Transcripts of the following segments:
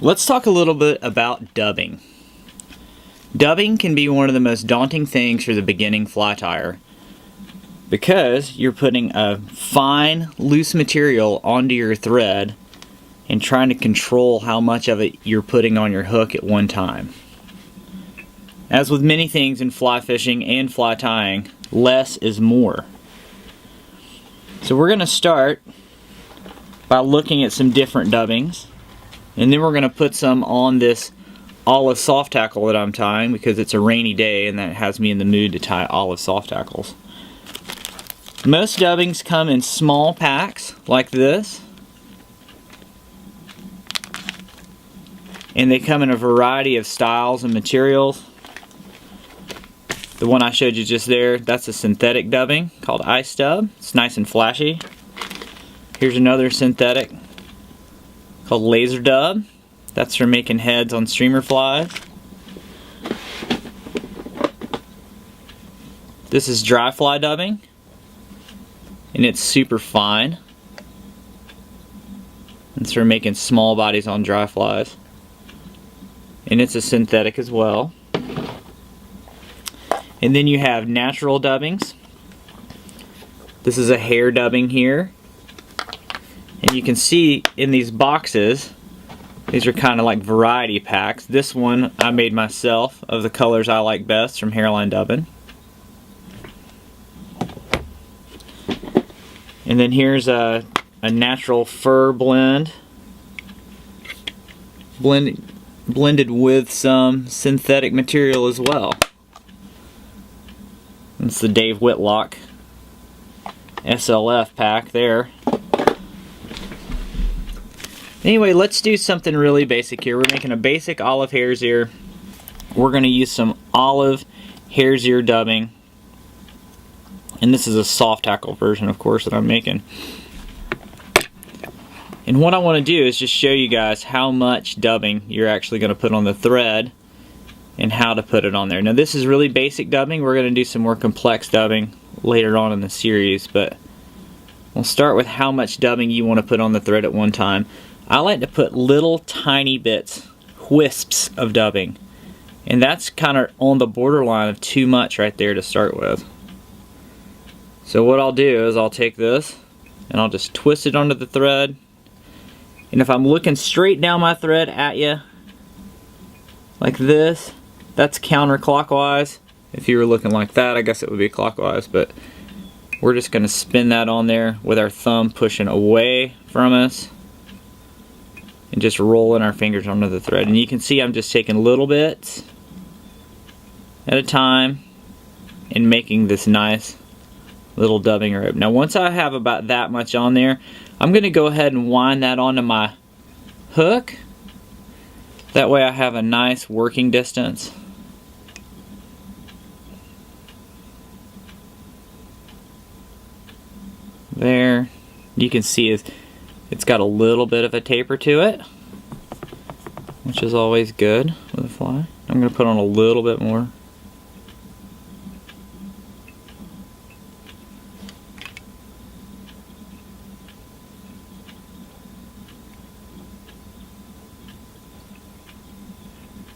Let's talk a little bit about dubbing. Dubbing can be one of the most daunting things for the beginning fly tyer because you're putting a fine, loose material onto your thread and trying to control how much of it you're putting on your hook at one time. As with many things in fly fishing and fly tying, less is more. So we're going to start by looking at some different dubbings, and then we're going to put some on this olive soft tackle that I'm tying because it's a rainy day and that has me in the mood to tie olive soft tackles. Most dubbings come in small packs like this, and they come in a variety of styles and materials. The one I showed you just there, that's a synthetic dubbing called Ice Dub. It's nice and flashy. Here's another synthetic called Laser Dub. That's for making heads on streamer flies. This is dry fly dubbing, and it's super fine. It's for making small bodies on dry flies. And it's a synthetic as well. And then you have natural dubbings. This is a hair dubbing here. And you can see in these boxes, these are kind of like variety packs. This one I made myself of the colors I like best from Hairline Dubbing. And then here's a natural fur blend. Blended with some synthetic material as well. It's the Dave Whitlock SLF pack there. Anyway, let's do something really basic here. We're making a basic olive hare's ear. We're going to use some olive hare's ear dubbing. And this is a soft tackle version, of course, that I'm making. And what I want to do is just show you guys how much dubbing you're actually going to put on the thread and how to put it on there. Now this is really basic dubbing. We're going to do some more complex dubbing later on in the series, but we'll start with how much dubbing you want to put on the thread at one time. I like to put little tiny bits, wisps of dubbing, and that's kind of on the borderline of too much right there to start with. So what I'll do is I'll take this and I'll just twist it onto the thread, and if I'm looking straight down my thread at you like this, that's counterclockwise. If you were looking like that, I guess it would be clockwise, but we're just going to spin that on there with our thumb pushing away from us and just rolling our fingers onto the thread. And you can see I'm just taking little bits at a time and making this nice little dubbing rib. Now once I have about that much on there, I'm going to go ahead and wind that onto my hook. That way I have a nice working distance. There. You can see it's got a little bit of a taper to it, which is always good with a fly. I'm going to put on a little bit more.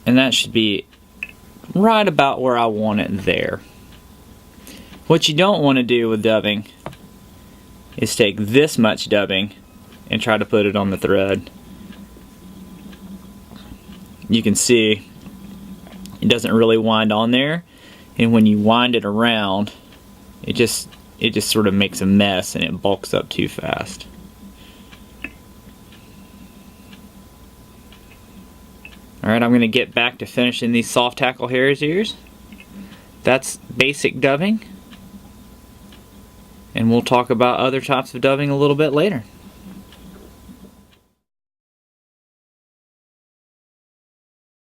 And that should be right about where I want it there. What you don't want to do with dubbing is take this much dubbing and try to put it on the thread. You can see it doesn't really wind on there, and when you wind it around, it just sort of makes a mess and it bulks up too fast. Alright, I'm going to get back to finishing these soft tackle hare's ears. That's basic dubbing. And we'll talk about other types of dubbing a little bit later.